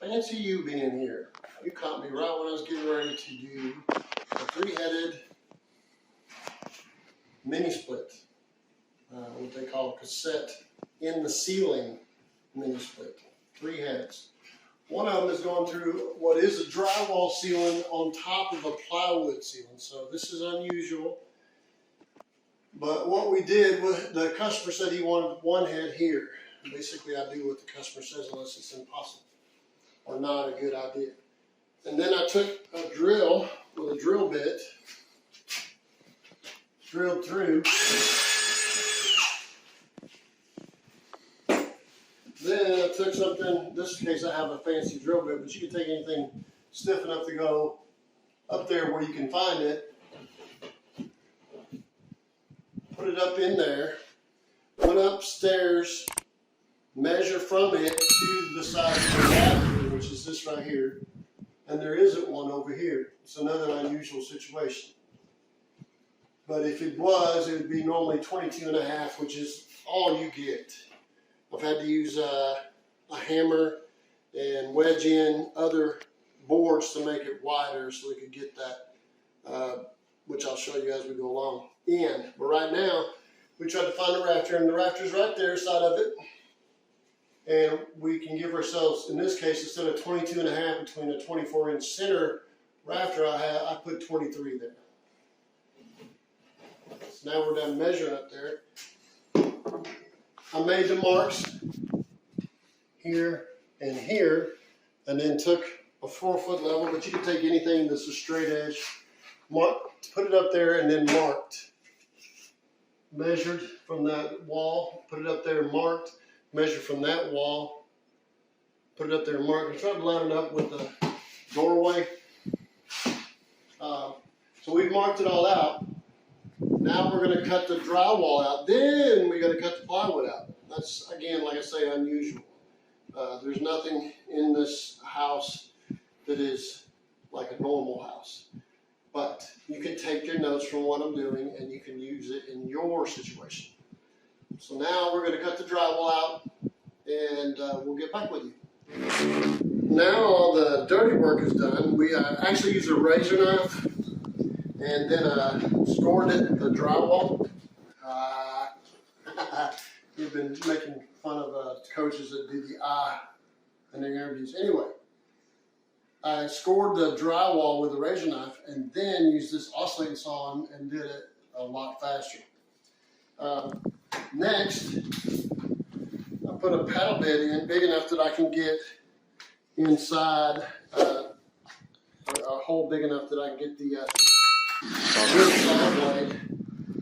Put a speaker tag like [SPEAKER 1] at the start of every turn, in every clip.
[SPEAKER 1] Fancy you being here. You caught me right when I was getting ready to do a three-headed mini split, what they call a cassette in the ceiling mini split, 3 heads. One of them is going through what is a drywall ceiling on top of a plywood ceiling, so this is unusual. But what we did was the customer said he wanted one head here. Basically, I do what the customer says unless it's impossible or not a good idea. And then I took a drill with a drill bit, drilled through. Then I took something, in this case I have a fancy drill bit, but you can take anything stiff enough to go up there where you can find it. Put it up in there, went upstairs, measure from it to the size of the bathroom, which is this right here. And there isn't one over here. It's another unusual situation. But if it was, it would be normally 22.5, which is all you get. I've had to use a hammer and wedge in other boards to make it wider so we could get that, which I'll show you as we go along, in. But right now, we tried to find a rafter, and the rafter's right there, side of it. And we can give ourselves, in this case, instead of 22.5 between a 24-inch center rafter I put 23 there. So now we're done measuring up there. I made the marks here and here, and then took a 4-foot level, but you can take anything that's a straight edge, put it up there, and then marked. Measured from that wall, put it up there, marked. Measure from that wall, put it up there and mark. I tried to line it up with the doorway. So we've marked it all out. Now we're going to cut the drywall out. Then we got to cut the plywood out. That's, again, like I say, unusual. There's nothing in this house that is like a normal house. But you can take your notes from what I'm doing and you can use it in your situation. So now we're going to cut the drywall out, and we'll get back with you. Now all the dirty work is done. We actually used a razor knife and then scored it, the drywall. We've been making fun of coaches that do the eye in their interviews. Anyway, I scored the drywall with a razor knife and then used this oscillating saw and did it a lot faster. Next, I put a paddle bit in big enough that I can get inside, a hole big enough that I can get the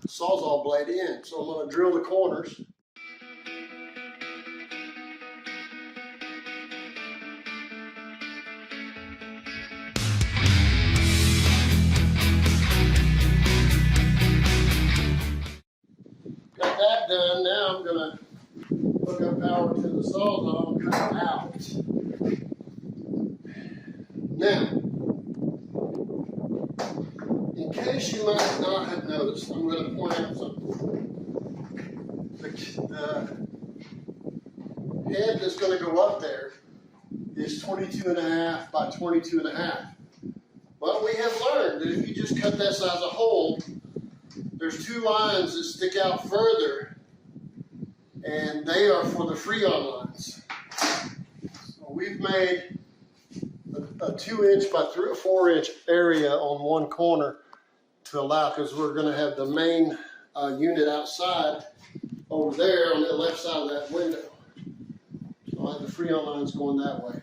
[SPEAKER 1] sawzall blade in. So I'm going to drill the corners. That done, now I'm going to hook up power to the sawzall and cut it out. Now, in case you might not have noticed, I'm going to point out something. The head that's going to go up there is 22.5 by 22.5. Well, we have learned that if you just cut that size of hole, there's 2 lines that stick out further, and they are for the freon lines. So we've made a 2-inch by 3 or 4-inch area on one corner to allow, because we're going to have the main unit outside over there on the left side of that window. So I have the freon lines going that way.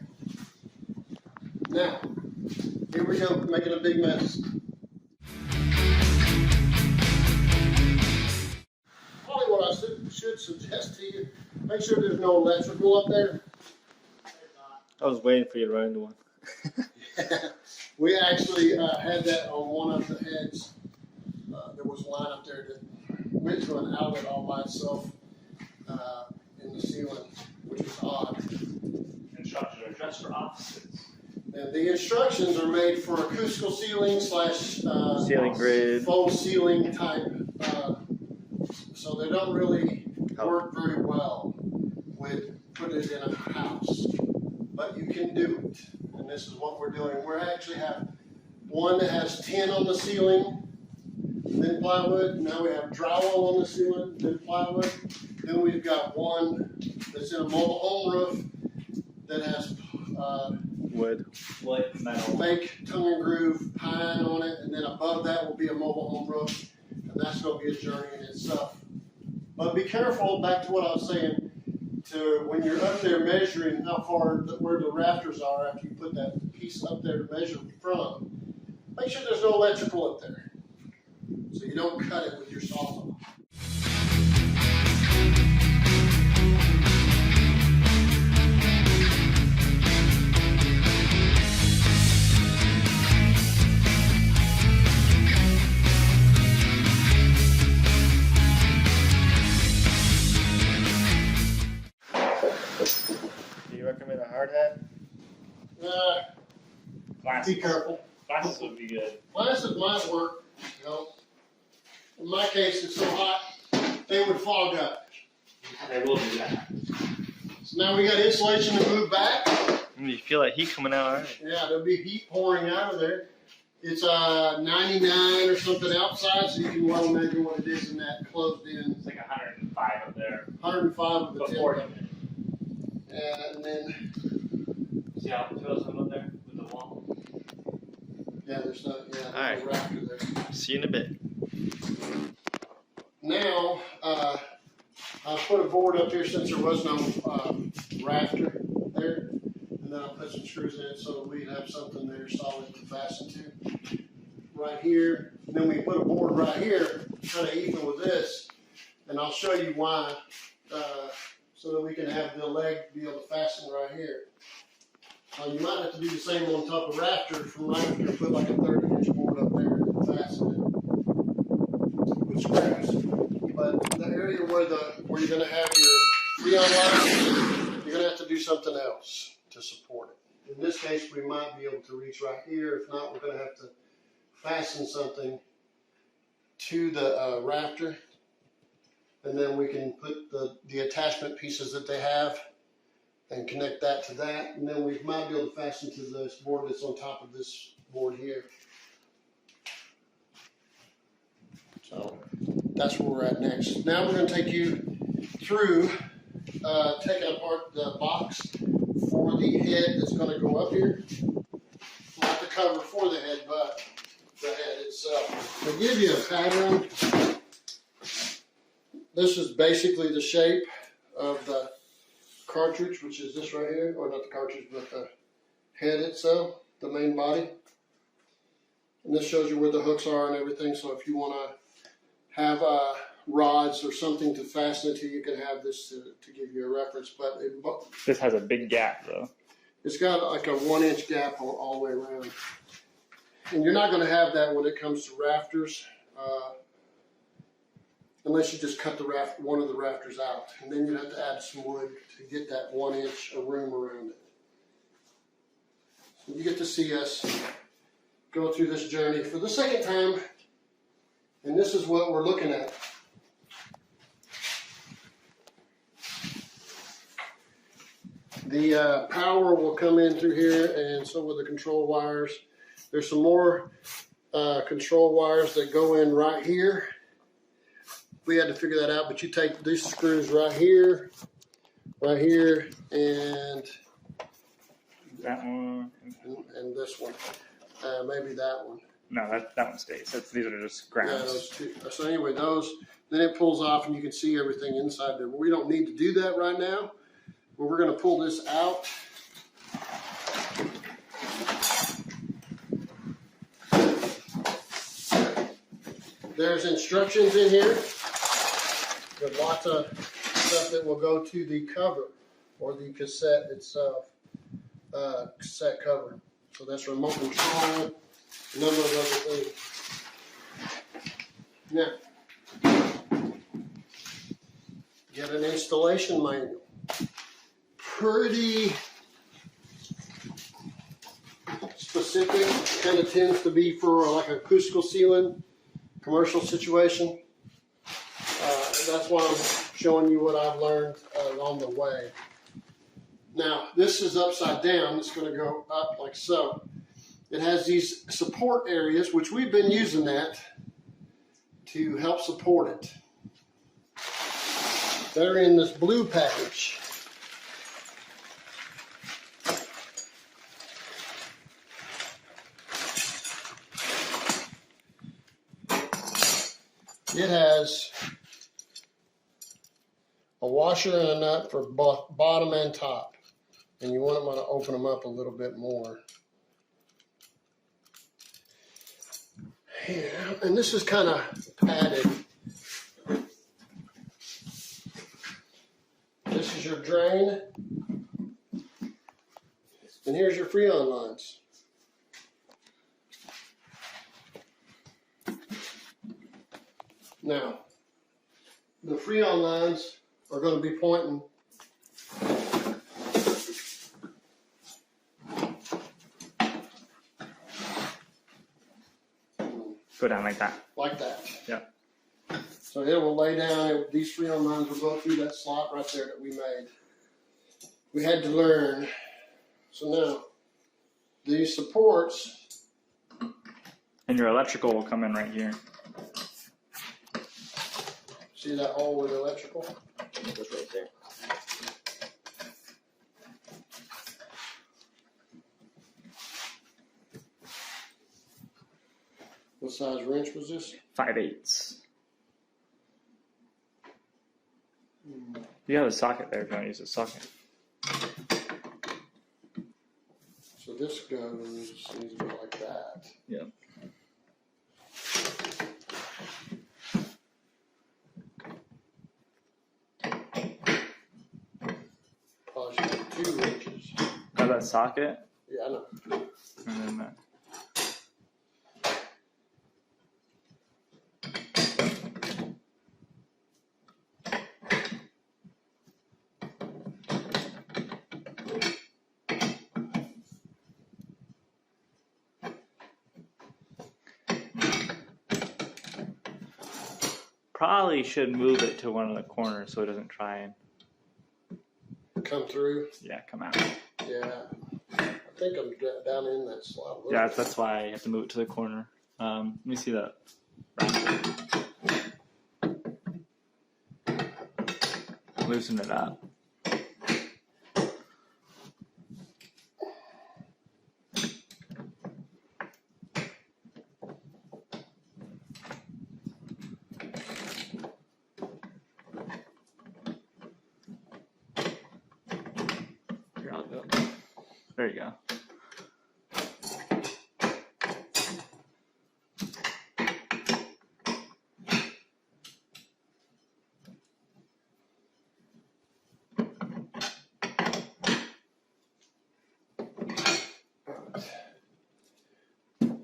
[SPEAKER 1] Now, here we go, making a big mess. Probably what I should suggest to you, make sure there's no electrical up there.
[SPEAKER 2] I was waiting for you to run into one.
[SPEAKER 1] We actually had that on one of the heads. There was a line up there that went to an outlet all by itself in the ceiling, which was odd.
[SPEAKER 3] Instructions are just for offices.
[SPEAKER 1] And the instructions are made for acoustical ceiling slash
[SPEAKER 2] Ceiling grid.
[SPEAKER 1] faux ceiling type, so they don't really work very well with putting it in a house. But you can do it, and this is what we're doing. We actually have one that has tin on the ceiling, then plywood. Now we have drywall on the ceiling, then plywood. Then we've got one that's in a mobile home roof that has
[SPEAKER 2] Wood, metal.
[SPEAKER 1] fake tongue and groove pine on it, and then above that will be a mobile home roof, and that's going to be a journey in itself. But be careful, back to what I was saying, to when you're up there measuring how far where the rafters are after you put that piece up there to measure from, make sure there's no electrical up there, so you don't cut it with your sawzall.
[SPEAKER 2] Do you recommend a hard hat?
[SPEAKER 1] Be careful.
[SPEAKER 2] Glasses would be good.
[SPEAKER 1] Glasses might work, you know. In my case, it's so hot, they would fog up.
[SPEAKER 2] They will do that.
[SPEAKER 1] So now we got insulation to move back.
[SPEAKER 2] You feel that heat coming out already.
[SPEAKER 1] Yeah, there'll be heat pouring out of there. It's 99 or something outside, so you can well imagine what it is in that closed in.
[SPEAKER 2] It's like 105 up there.
[SPEAKER 1] 105 with the
[SPEAKER 2] Before
[SPEAKER 1] temp. And then,
[SPEAKER 2] see how it feels up there with the wall?
[SPEAKER 1] yeah, there's not, yeah, there's
[SPEAKER 2] Alright.
[SPEAKER 1] no rafter there.
[SPEAKER 2] See you in a bit.
[SPEAKER 1] Now, I put a board up here since there was no rafter there. And then I'll put some screws in it so that we'd have something there solid to fasten to. Right here. And then we put a board right here, kind of even with this. And I'll show you why, so that we can have the leg be able to fasten right here. You might have to do the same on top of rafters from right here, put like a 30-inch board up there and fasten it with screws. But the area where you're going to have your freon light, you're going to have to do something else to support it. In this case, we might be able to reach right here. If not, we're going to have to fasten something to the rafter, and then we can put the attachment pieces that they have and connect that to that, and then we might be able to fasten to this board that's on top of this board here. So that's where we're at next. Now we're going to take you through taking apart the box for the head that's going to go up here. Not the cover for the head, but the head itself. To give you a pattern, this is basically the shape of the cartridge, which is this right here, or not the cartridge, but the head itself, the main body. And this shows you where the hooks are and everything, so if you want to have rods or something to fasten it to, you can have this to give you a reference. But
[SPEAKER 2] This has a big gap though.
[SPEAKER 1] it's got like a 1-inch gap all the way around. And you're not going to have that when it comes to rafters, unless you just cut one of the rafters out. And then you'd have to add some wood to get that 1-inch of room around it. So you get to see us go through this journey for the second time. And this is what we're looking at. The power will come in through here, and so will the control wires. There's some more control wires that go in right here. We had to figure that out, but you take these screws right here, and
[SPEAKER 2] That one.
[SPEAKER 1] and this one, maybe that one.
[SPEAKER 2] No, that one stays. These are just
[SPEAKER 1] Yeah,
[SPEAKER 2] grounds.
[SPEAKER 1] those two. So anyway, then it pulls off, and you can see everything inside there. But we don't need to do that right now. But we're going to pull this out. There's instructions in here. There's lots of stuff that will go to the cover or the cassette itself, cassette cover. So that's remote control, a number of other things. Now, get an installation manual. Pretty specific, kind of tends to be for like acoustical ceiling, commercial situation. That's why I'm showing you what I've learned along the way. Now, this is upside down. It's going to go up like so. It has these support areas, which we've been using that to help support it. They're in this blue package. It has a washer and a nut for both bottom and top. And you want to open them up a little bit more. Yeah, and this is kind of padded. This is your drain. And here's your freon lines. Now, the freon lines are going to be pointing
[SPEAKER 2] Go down like that.
[SPEAKER 1] like that.
[SPEAKER 2] Yeah.
[SPEAKER 1] So it will lay down, these freon lines will go through that slot right there that we made. We had to learn. So now, these supports.
[SPEAKER 2] And your electrical will come in right here.
[SPEAKER 1] See that hole with electrical? Just right there. What size wrench was this?
[SPEAKER 2] 5/8. You have a socket there if you want to use a socket.
[SPEAKER 1] So this goes, needs to go like that.
[SPEAKER 2] Yeah.
[SPEAKER 1] Probably should have 2 wrenches.
[SPEAKER 2] Got that socket?
[SPEAKER 1] Yeah, I know.
[SPEAKER 2] And then that. Probably should move it to one of the corners so it doesn't try and
[SPEAKER 1] Come through.
[SPEAKER 2] come out.
[SPEAKER 1] Yeah. I think I'm down in that slot.
[SPEAKER 2] Yeah, that's why I have to move it to the corner. Let me see that. Loosen it up. Here, I'll go. There you go.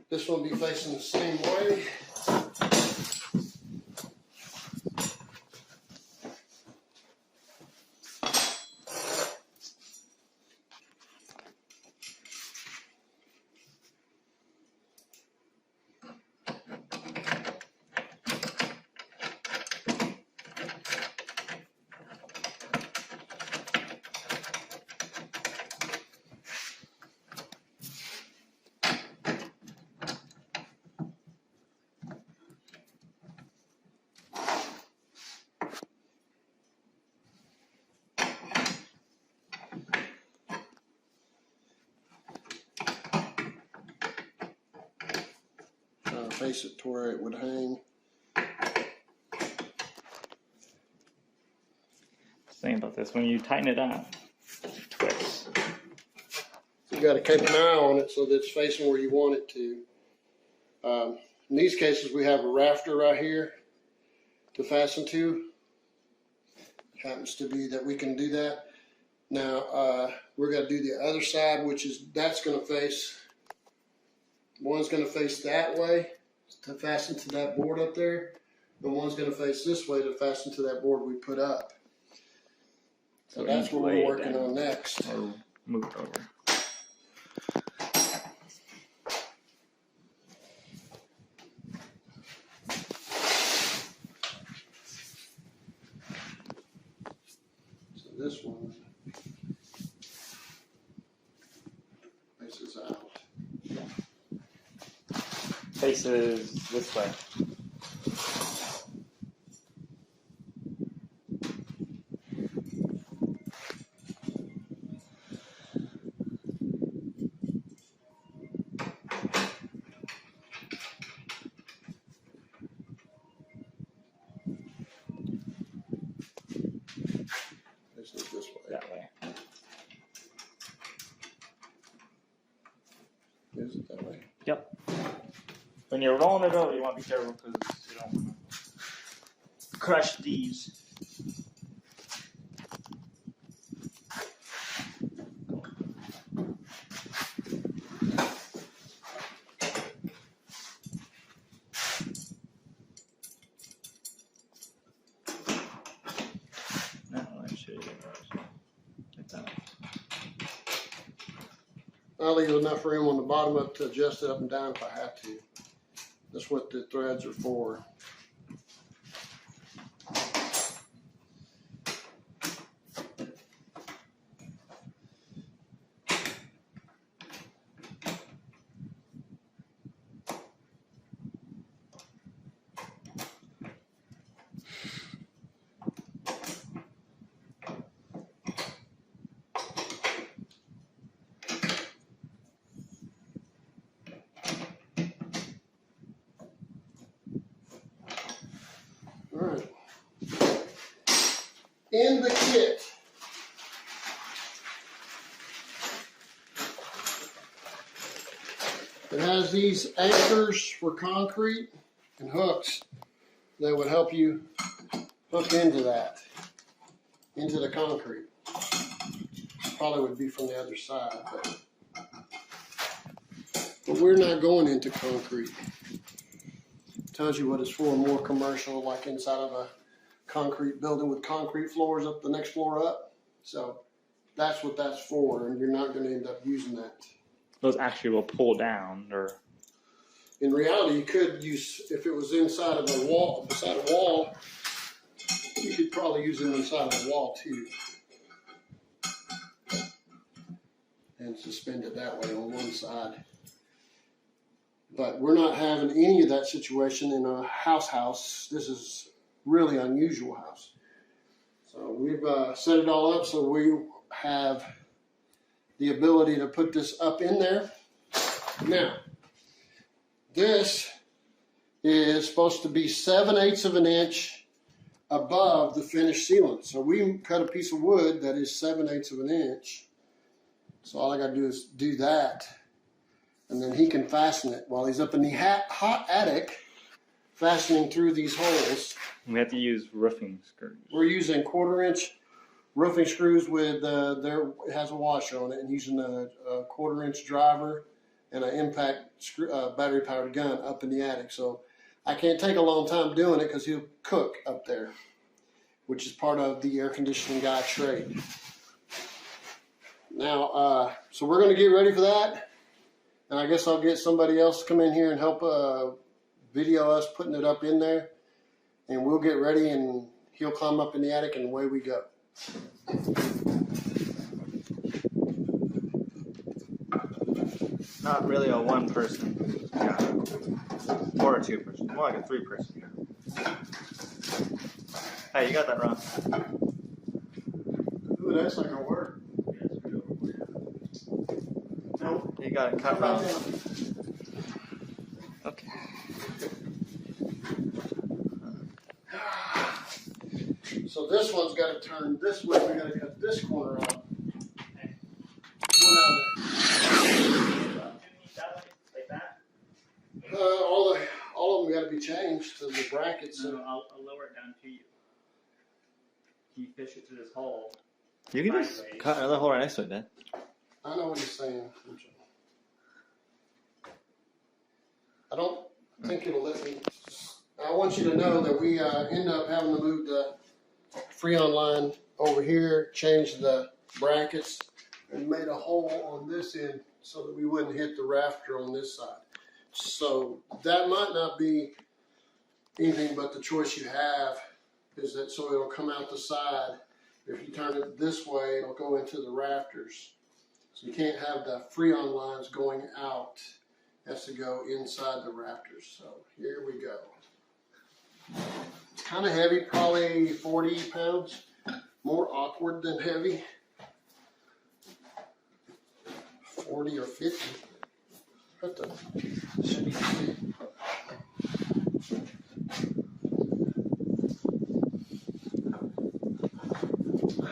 [SPEAKER 1] This one will be facing the same way. Face it to where it would hang.
[SPEAKER 2] Think about this. When you tighten it up, it twists.
[SPEAKER 1] You got to keep an eye on it so that it's facing where you want it to. In these cases, we have a rafter right here to fasten to. Happens to be that we can do that. Now, we're going to do the other side, which is that's going to face. One's going to face that way to fasten to that board up there, and one's going to face this way to fasten to that board we put up. So that's what we're working on next.
[SPEAKER 2] Or move it over.
[SPEAKER 1] this one. Faces out.
[SPEAKER 2] Faces this way.
[SPEAKER 1] Faces this way.
[SPEAKER 2] That way.
[SPEAKER 1] Is it that way?
[SPEAKER 2] Yep. When you're rolling it over, you want to be careful because you don't want to crush these. Now let me show you like that.
[SPEAKER 1] I'll leave enough room on the bottom up to adjust it up and down if I have to. That's what the threads are for. Alright. In the kit, it has these anchors for concrete and hooks that would help you hook into that, into the concrete. Probably would be from the other side, but we're not going into concrete. Tells you what it's for, more commercial, like inside of a concrete building with concrete floors up the next floor up. So that's what that's for, and you're not going to end up using that.
[SPEAKER 2] Those actually will pull down, or
[SPEAKER 1] In reality, you could use, if it was inside of a wall, beside a wall, you could probably use them inside of a wall too. And suspend it that way on one side. But we're not having any of that situation in a house. This is really unusual house. So we've set it all up so we have the ability to put this up in there. Now, this is supposed to be 7/8 of an inch above the finished ceiling. So we cut a piece of wood that is 7/8 of an inch. So all I got to do is do that. And then he can fasten it while he's up in the hot attic, fastening through these holes.
[SPEAKER 2] we have to use roofing screws.
[SPEAKER 1] We're using 1/4-inch roofing screws with, it has a washer on it, and using a 1/4-inch driver and an impact battery-powered gun up in the attic. So I can't take a long time doing it because he'll cook up there, which is part of the air conditioning guy trade. Now, so we're going to get ready for that. And I guess I'll get somebody else to come in here and help video us putting it up in there. And we'll get ready and he'll climb up in the attic and away we go.
[SPEAKER 2] Not really a one-person job, or a two-person, more like a three-person job. Hey, you got that wrong.
[SPEAKER 1] Ooh, that's not going to work.
[SPEAKER 2] Nope, you got it cut wrong. Okay.
[SPEAKER 1] So this one's got to turn this way. We got to cut this corner off.
[SPEAKER 2] Like that?
[SPEAKER 1] All of them got to be changed to the brackets.
[SPEAKER 2] No, I'll lower it down to you. You fish it through this hole. You can just cut another hole right next to it, then.
[SPEAKER 1] I know what he's saying. I don't think it'll let me. I want you to know that we end up having to move the freon line over here, change the brackets, and made a hole on this end so that we wouldn't hit the rafter on this side. So that might not be anything but the choice you have, is that so it'll come out the side If you turn it this way, it'll go into the rafters. So you can't have the freon lines going out. It has to go inside the rafters. So here we go. It's kind of heavy, probably 40 pounds. More awkward than heavy. 40 or 50. What the?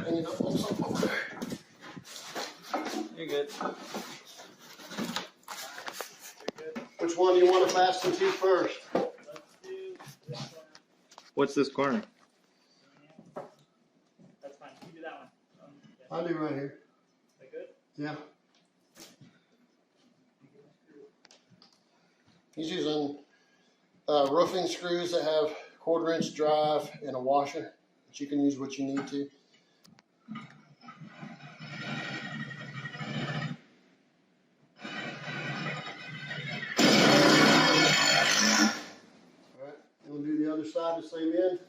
[SPEAKER 1] Hanging up on something over there.
[SPEAKER 2] You're good.
[SPEAKER 1] Which one do you want to fasten to first?
[SPEAKER 3] Let's do this corner.
[SPEAKER 2] What's this corner?
[SPEAKER 3] That's fine. You do that one.
[SPEAKER 1] I'll do right here.
[SPEAKER 3] Is that good?
[SPEAKER 1] Yeah. He's using roofing screws that have 1/4 inch drive and a washer, but you can use what you need to. Alright, you want to do the other side the same end?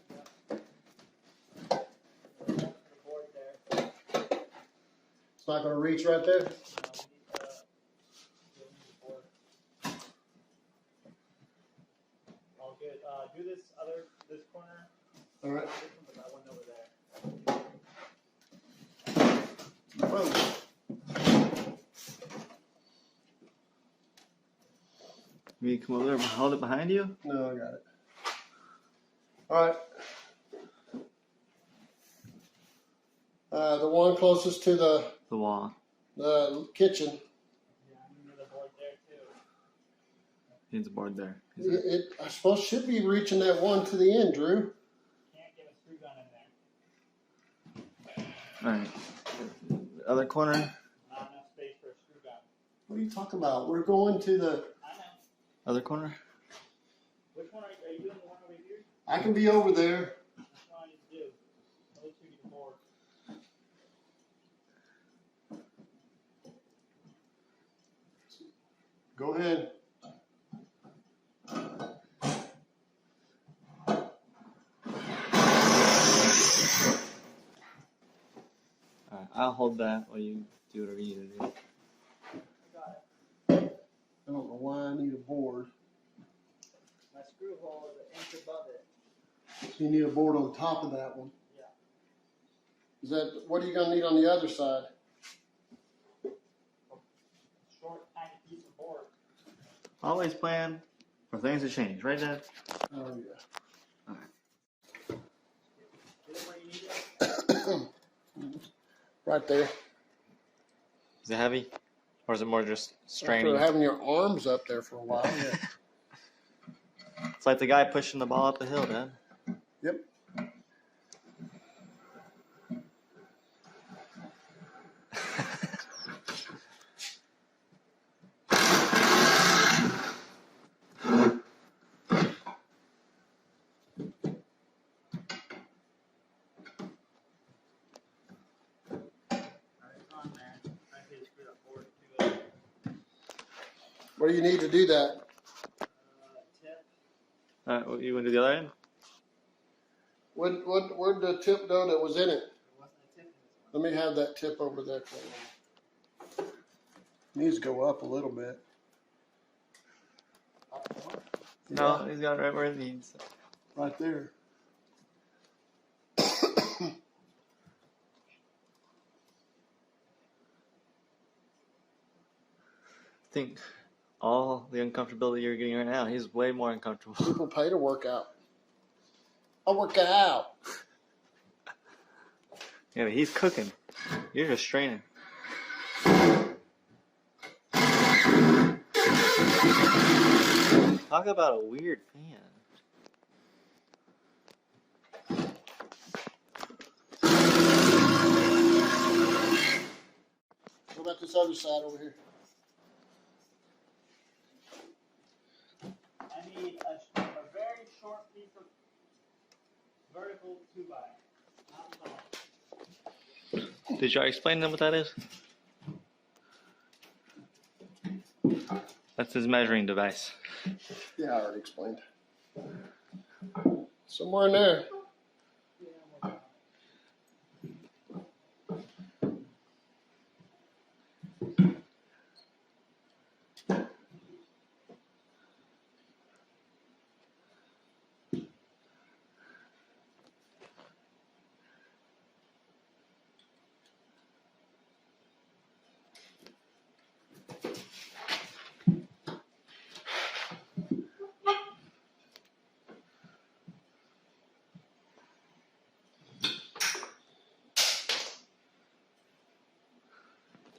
[SPEAKER 3] The board there.
[SPEAKER 1] It's not going to reach right there?
[SPEAKER 3] We need the board. All good. Do this corner.
[SPEAKER 1] Alright.
[SPEAKER 3] This one, but that one over there.
[SPEAKER 1] Whoa.
[SPEAKER 2] You come over there and hold it behind you?
[SPEAKER 1] No, I got it. Alright. The one closest to the
[SPEAKER 2] wall.
[SPEAKER 1] kitchen.
[SPEAKER 3] Yeah, I'm near the board there too.
[SPEAKER 2] Needs a board there.
[SPEAKER 1] I suppose should be reaching that one to the end, Drew.
[SPEAKER 3] Can't get a screw gun in there.
[SPEAKER 2] Alright. Other corner.
[SPEAKER 3] Not enough space for a screw gun.
[SPEAKER 1] What are you talking about? We're going to the.
[SPEAKER 3] I know.
[SPEAKER 2] Other corner.
[SPEAKER 3] Which one are you doing? The one over here?
[SPEAKER 1] I can be over there.
[SPEAKER 3] That's what I need to do. At least we need the board.
[SPEAKER 1] Go ahead.
[SPEAKER 2] Alright, I'll hold that while you do whatever you need to do.
[SPEAKER 3] Got it.
[SPEAKER 1] I don't know why I need a board.
[SPEAKER 3] My screw hole is an inch above it.
[SPEAKER 1] So you need a board on top of that one.
[SPEAKER 3] Yeah.
[SPEAKER 1] Is that what are you gonna need on the other side?
[SPEAKER 3] Short, tiny piece of board.
[SPEAKER 2] Always plan for things to change, right, Dad?
[SPEAKER 1] Oh yeah.
[SPEAKER 3] Get it where you need it.
[SPEAKER 1] Right there.
[SPEAKER 2] Is it heavy? Or is it more just straining?
[SPEAKER 1] After having your arms up there for a while. Yeah.
[SPEAKER 2] It's like the guy pushing the ball up the hill, Dad.
[SPEAKER 1] Yep. What do you need to do that?
[SPEAKER 3] Tip.
[SPEAKER 2] Alright, you want to do the other end?
[SPEAKER 1] Where'd the tip go that was in it?
[SPEAKER 3] There wasn't a tip in this one.
[SPEAKER 1] Let me have that tip over there. Needs to go up a little bit.
[SPEAKER 2] No, he's got it right where it needs.
[SPEAKER 1] Right there.
[SPEAKER 2] I think all the uncomfortability you're getting right now, he's way more uncomfortable.
[SPEAKER 1] People pay to work out. I'll work out.
[SPEAKER 2] Yeah, but he's cooking. You're just straining. Talk about a weird fan.
[SPEAKER 1] What about this other side over here?
[SPEAKER 3] I need a very short piece of vertical 2x. Not long.
[SPEAKER 2] Did y'all explain to them what that is? That's his measuring device.
[SPEAKER 1] Yeah, I already explained. Somewhere in there.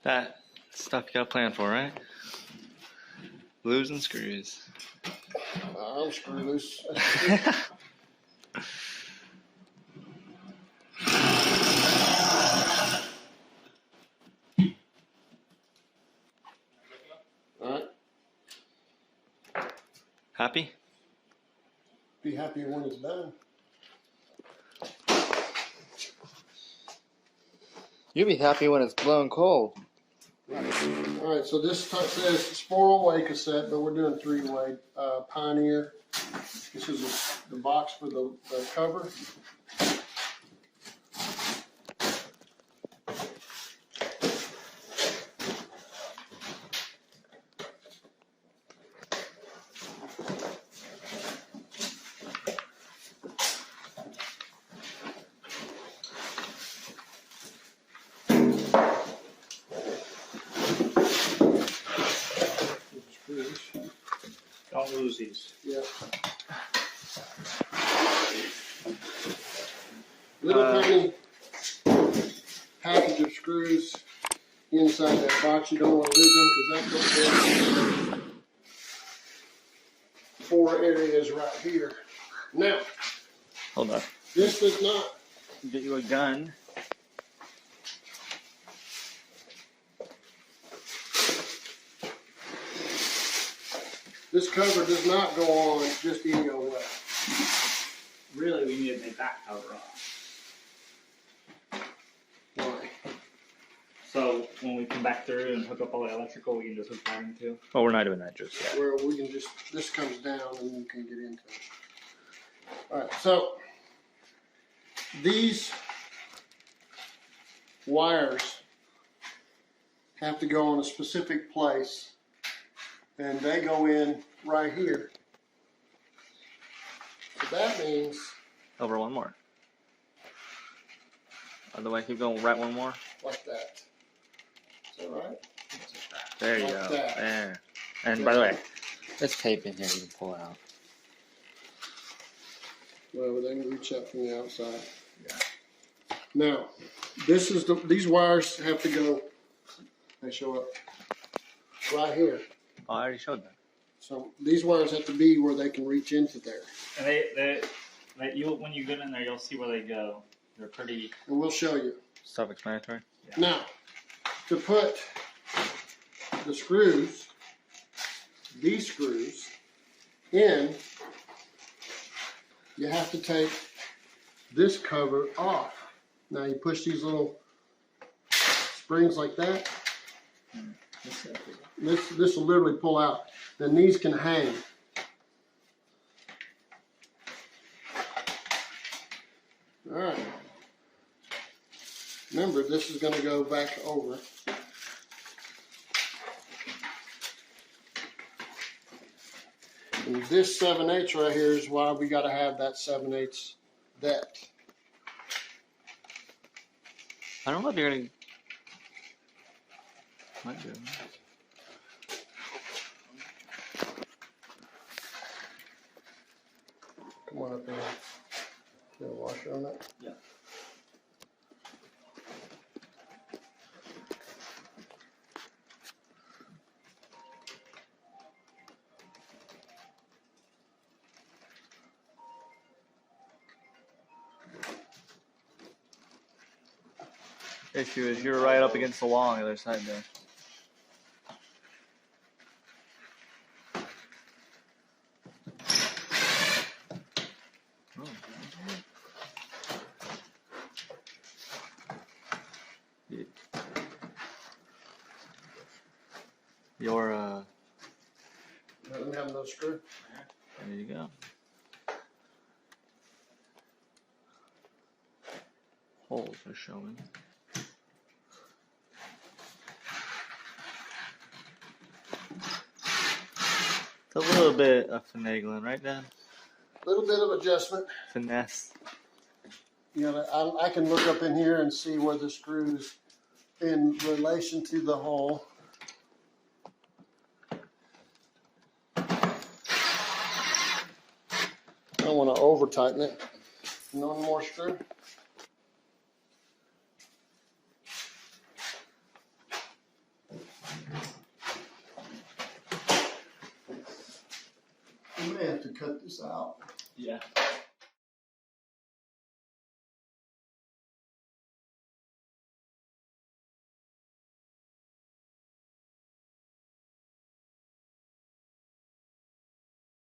[SPEAKER 2] That stuff you got planned for, right? Glues and screws.
[SPEAKER 1] I'm screw loose. Alright.
[SPEAKER 2] Happy?
[SPEAKER 1] Be happy when it's done.
[SPEAKER 4] You'll be happy when it's blowing cold.
[SPEAKER 1] Alright, so this says it's 4-way cassette, but we're doing 3-way. Pioneer. This is the box for the cover.
[SPEAKER 3] Don't lose these.
[SPEAKER 1] Yeah. Little tiny package of screws inside that box. You don't want to lose them because that's what 4 areas right here. Now,
[SPEAKER 2] Hold on.
[SPEAKER 1] this does not.
[SPEAKER 2] Get you a gun.
[SPEAKER 1] This cover does not go on just any old way.
[SPEAKER 3] Really, we need to take that cover off.
[SPEAKER 1] Why?
[SPEAKER 3] So when we come back through and hook up all the electrical, we can just hook that into.
[SPEAKER 2] Oh, we're not doing that just yet.
[SPEAKER 1] Where we can just, this comes down and you can get into it. Alright, so these wires have to go in a specific place and they go in right here. So that means,
[SPEAKER 2] Over one more. Other way, keep going. Right one more.
[SPEAKER 1] like that. Is that right?
[SPEAKER 2] There you
[SPEAKER 1] Like
[SPEAKER 2] go.
[SPEAKER 1] that.
[SPEAKER 2] There. And by the way,
[SPEAKER 4] There's tape in here you can pull out.
[SPEAKER 1] Well, they can reach out from the outside. Now, this is these wires have to go, they show up right here.
[SPEAKER 2] oh, I already showed that.
[SPEAKER 1] So these wires have to be where they can reach into there.
[SPEAKER 3] And when you get in there, you'll see where they go. They're pretty.
[SPEAKER 1] And we'll show you.
[SPEAKER 2] Self-explanatory.
[SPEAKER 1] Now, to put the screws, these screws, in, you have to take this cover off. Now you push these little springs like that. This will literally pull out. Then these can hang. All right. Remember, this is going to go back over. And this 7/8 right here is why we got to have that 7/8 depth.
[SPEAKER 2] I don't know if you're gonna. Might do.
[SPEAKER 1] Come on up here. Get a washer on that?
[SPEAKER 3] Yeah.
[SPEAKER 2] Issue is you're right up against the wall on the other side there. Oh. Your
[SPEAKER 1] Let me have another screw.
[SPEAKER 2] there you go. Holes are showing. It's a little bit of finagling, right, Dan?
[SPEAKER 1] A little bit of adjustment.
[SPEAKER 2] Finesse.
[SPEAKER 1] You know, I can look up in here and see where the screws in relation to the hole. don't want to over tighten it. One more screw. I may have to cut this out.
[SPEAKER 3] Yeah.